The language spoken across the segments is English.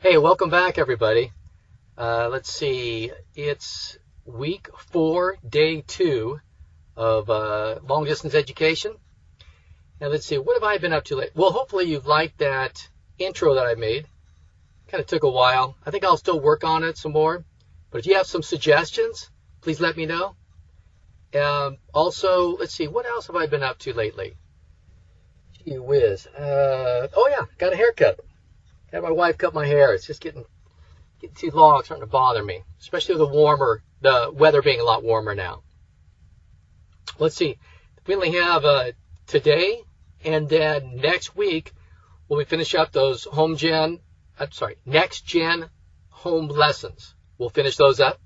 Hey, welcome back, everybody. Let's see. It's week 4, day 2 of long distance education. And let's see, what have I been up to lately? Well, hopefully you've liked that intro that I made. Kind of took a while. I think I'll still work on it some more. But if you have some suggestions, please let me know. Also, let's see, what else have I been up to lately? Gee whiz. Oh yeah, got a haircut. Had my wife cut my hair. It's just getting too long. It's starting to bother me, especially with the weather being a lot warmer now. Let's see. We only have today and then next week when we finish up those next gen home lessons. We'll finish those up.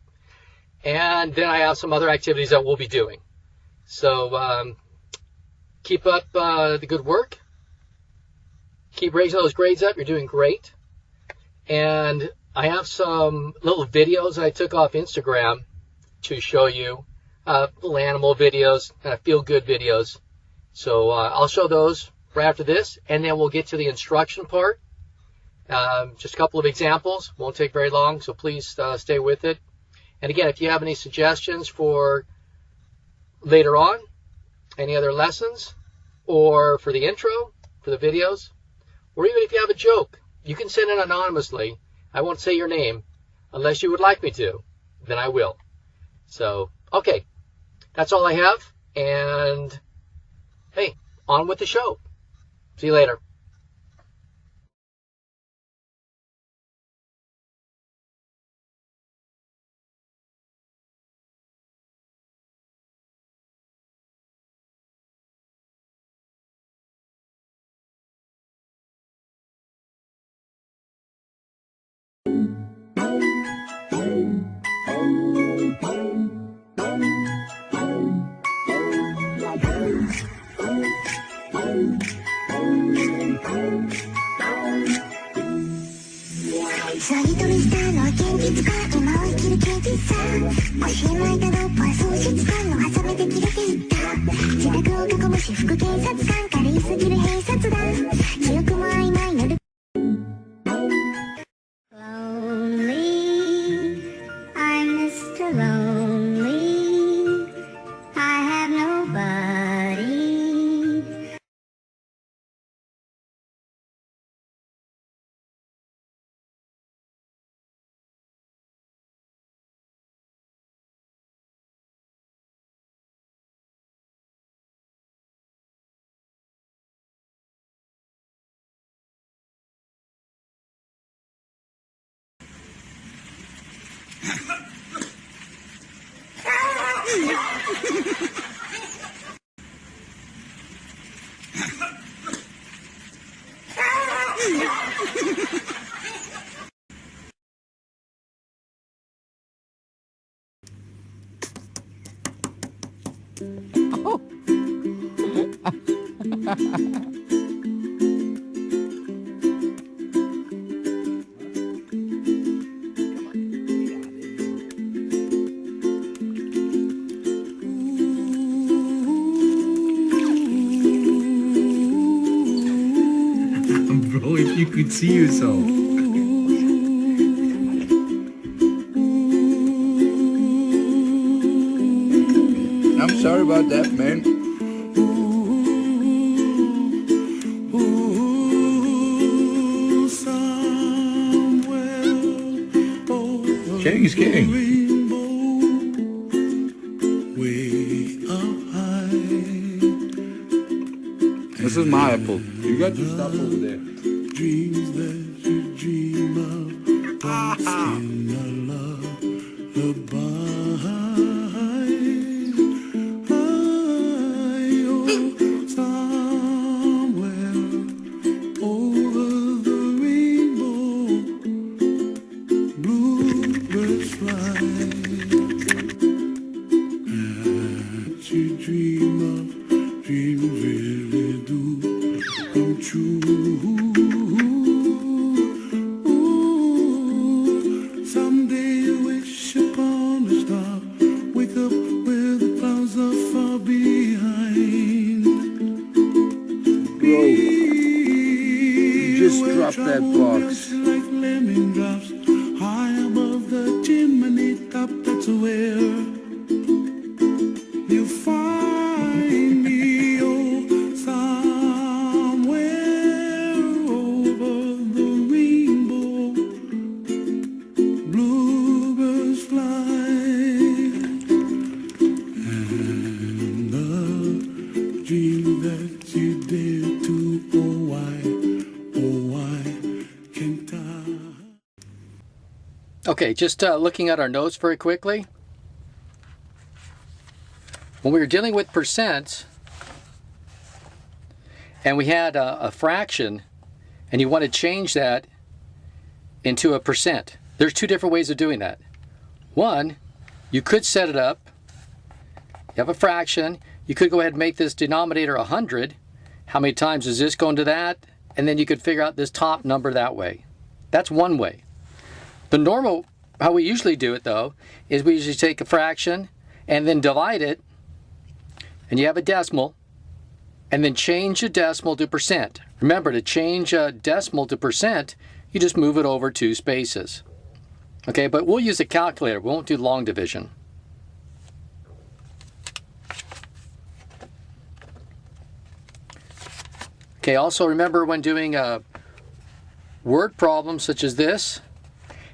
And then I have some other activities that we'll be doing. So keep up the good work. Keep raising those grades up. You're doing great. And I have some little videos I took off Instagram to show you. Little animal videos, kind of feel-good videos. So I'll show those right after this. And then we'll get to the instruction part. Just a couple of examples. Won't take very long, so please stay with it. And again, if you have any suggestions for later on, any other lessons, or for the intro, for the videos, or even if you have a joke, you can send it anonymously. I won't say your name unless you would like me to. Then I will. So, okay. That's all I have. And, hey, on with the show. See you later. Bro, if you could see yourself. I'm sorry about that, man. King is king. This is my apple. You got your stuff over there. Dreams that you dream of, somewhere over the rainbow, bluebirds fly. What you dream of, dreams really do come true. Drop that box. lemon drops high above the chimney top. That's where you find me, oh, somewhere over the rainbow. Bluebirds fly, and the dream that you dare to, oh why can't I? Okay, just looking at our notes very quickly. When we were dealing with percents, and we had a fraction, and you want to change that into a percent, there's two different ways of doing that. One, you could set it up. You have a fraction. You could go ahead and make this denominator 100. How many times is this going to that? And then you could figure out this top number that way. That's one way. The normal, how we usually do it though, is we usually take a fraction and then divide it, and you have a decimal, and then change the decimal to percent. Remember, to change a decimal to percent, you just move it over 2 spaces. Okay, but we'll use a calculator. We won't do long division. Okay, also remember when doing a word problem such as this,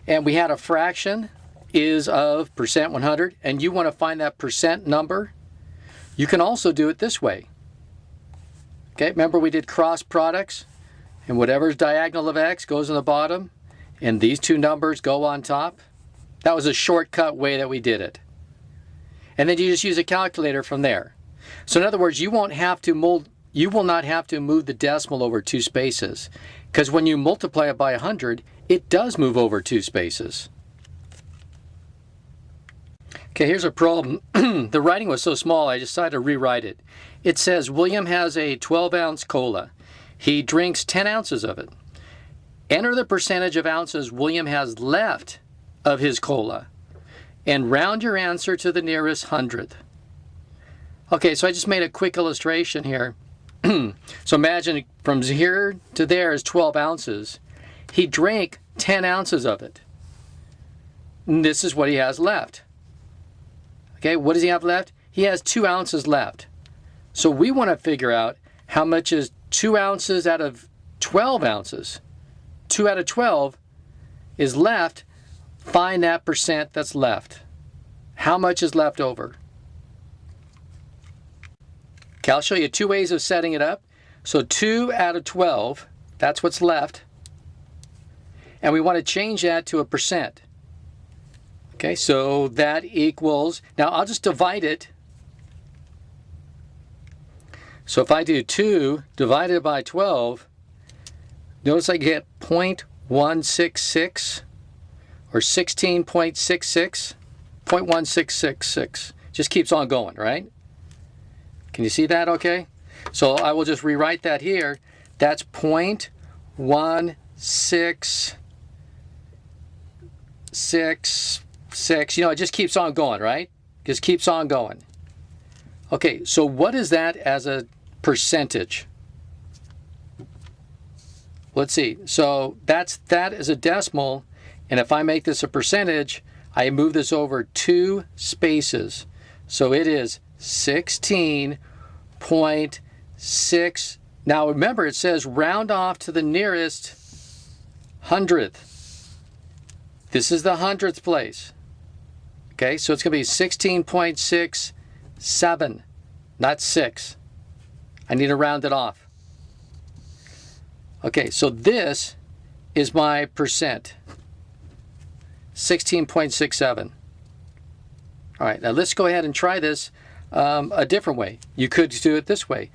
and we had a fraction is of percent 100, and you want to find that percent number, you can also do it this way. Okay, remember we did cross products, and whatever's diagonal of x goes on the bottom, and these two numbers go on top. That was a shortcut way that we did it. And then you just use a calculator from there. So in other words, you will not have to move the decimal over 2 spaces, because when you multiply it by 100, it does move over 2 spaces. Okay, here's a problem. The writing was so small, I decided to rewrite it. It says, William has a 12-ounce cola. He drinks 10 ounces of it. Enter the percentage of ounces William has left of his cola, and round your answer to the nearest hundredth. Okay, so I just made a quick illustration here. So imagine from here to there is 12 ounces. He drank 10 ounces of it. And this is what he has left. Okay, what does he have left? He has 2 ounces left. So we want to figure out how much is 2 ounces out of 12 ounces. 2 out of 12 is left. Find that percent that's left. How much is left over? Okay, I'll show you 2 ways of setting it up. So 2 out of 12, that's what's left. And we want to change that to a percent. Okay, so that equals, now I'll just divide it. So if I do 2 divided by 12, notice I get 0.166 or 16.66, 0.1666. Just keeps on going, right? Can you see that okay? So I will just rewrite that here. That's 0.166. You know, it just keeps on going, right? Just keeps on going. Okay, so what is that as a percentage? Let's see. So that is a decimal, and if I make this a percentage, I move this over 2 spaces. So it is 16.6. Now remember, it says round off to the nearest hundredth. This is the hundredth place. Okay, so it's going to be 16.67, not 6. I need to round it off. Okay, so this is my percent, 16.67. All right, now let's go ahead and try this a different way. You could do it this way.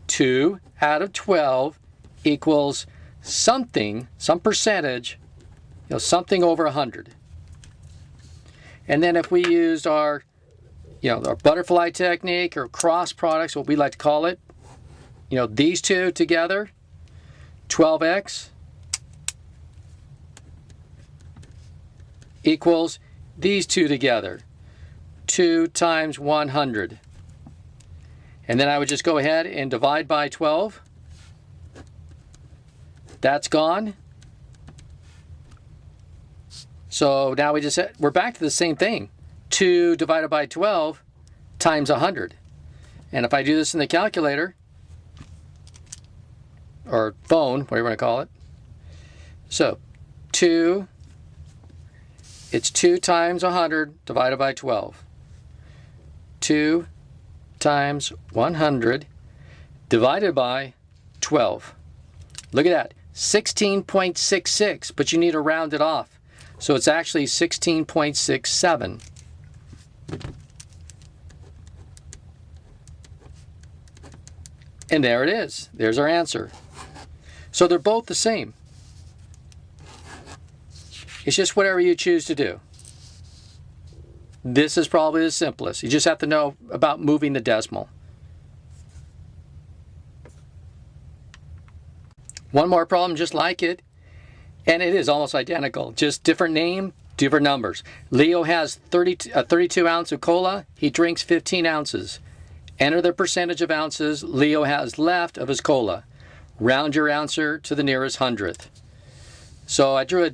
2 out of 12 equals something, some percentage, you know, something over 100. And then if we used our, you know, our butterfly technique or cross products, what we like to call it, you know, these two together, 12x equals these two together, 2 times 100. And then I would just go ahead and divide by 12. That's gone. So now we're back to the same thing. 2 divided by 12 times 100. And if I do this in the calculator, or phone, whatever you want to call it. So 2, it's 2 times 100 divided by 12. 2 times 100 divided by 12. Look at that, 16.66, but you need to round it off. So it's actually 16.67. And there it is. There's our answer. So they're both the same. It's just whatever you choose to do. This is probably the simplest. You just have to know about moving the decimal. One more problem just like it, and it is almost identical. Just different name, different numbers. Leo has 32 ounce of cola. He drinks 15 ounces. Enter the percentage of ounces Leo has left of his cola. Round your answer to the nearest hundredth. So I drew a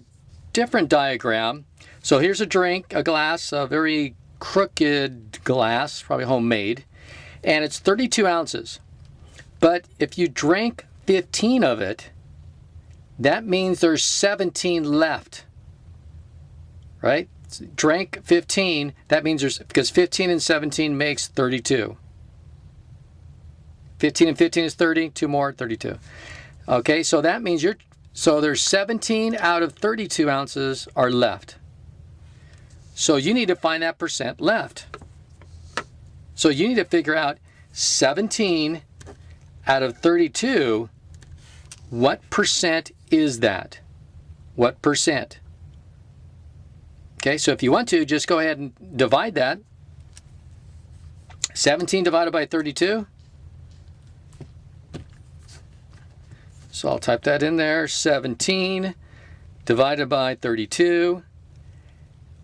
different diagram. So here's a drink, a glass, a very crooked glass, probably homemade, and it's 32 ounces. But if you drink 15 of it, that means there's 17 left, right? Drank 15, that means because 15 and 17 makes 32. 15 and 15 is 30, 2 more, 32. Okay, so that means so there's 17 out of 32 ounces are left. So you need to find that percent left. So you need to figure out 17 out of 32, what percent is that? What percent? Okay, so if you want to, just go ahead and divide that. 17 divided by 32. So I'll type that in there, 17 divided by 32.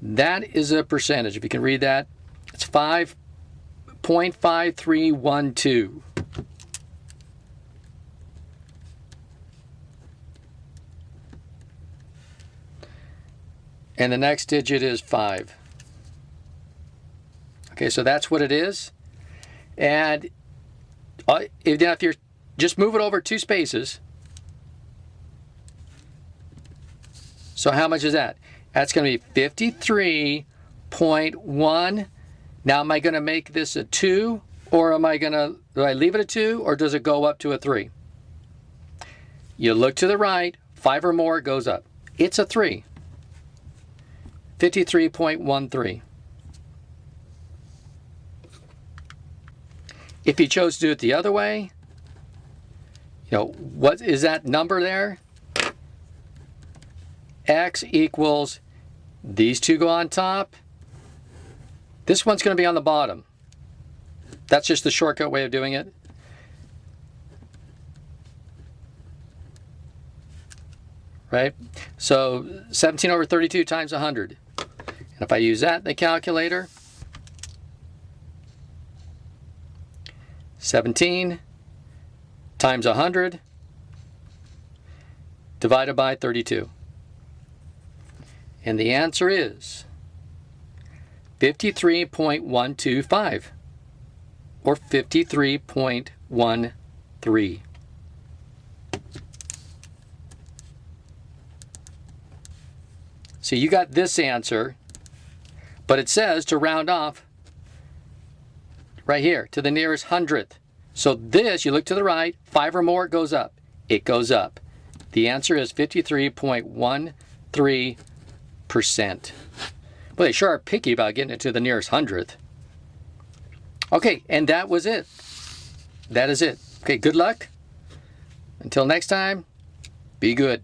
That is a percentage. If you can read that, it's 5.5312. And the next digit is 5. Okay, so that's what it is. And if you're just move it over 2 spaces. So how much is that? That's going to be 53.1. Now am I going to make this a 2, or do I leave it a 2, or does it go up to a 3? You look to the right, 5 or more goes up. It's a 3. 53.13. If you chose to do it the other way, what is that number there? X equals, these two go on top. This one's going to be on the bottom. That's just the shortcut way of doing it. Right? So 17 over 32 times 100. And if I use that in the calculator, 17 times 100 divided by 32. And the answer is 53.125, or 53.13. So you got this answer, but it says to round off right here to the nearest hundredth. So this, you look to the right, 5 or more, it goes up. It goes up. The answer is 53.13%. Well, they sure are picky about getting it to the nearest hundredth. Okay, and that was it. That is it. Okay, good luck. Until next time, be good.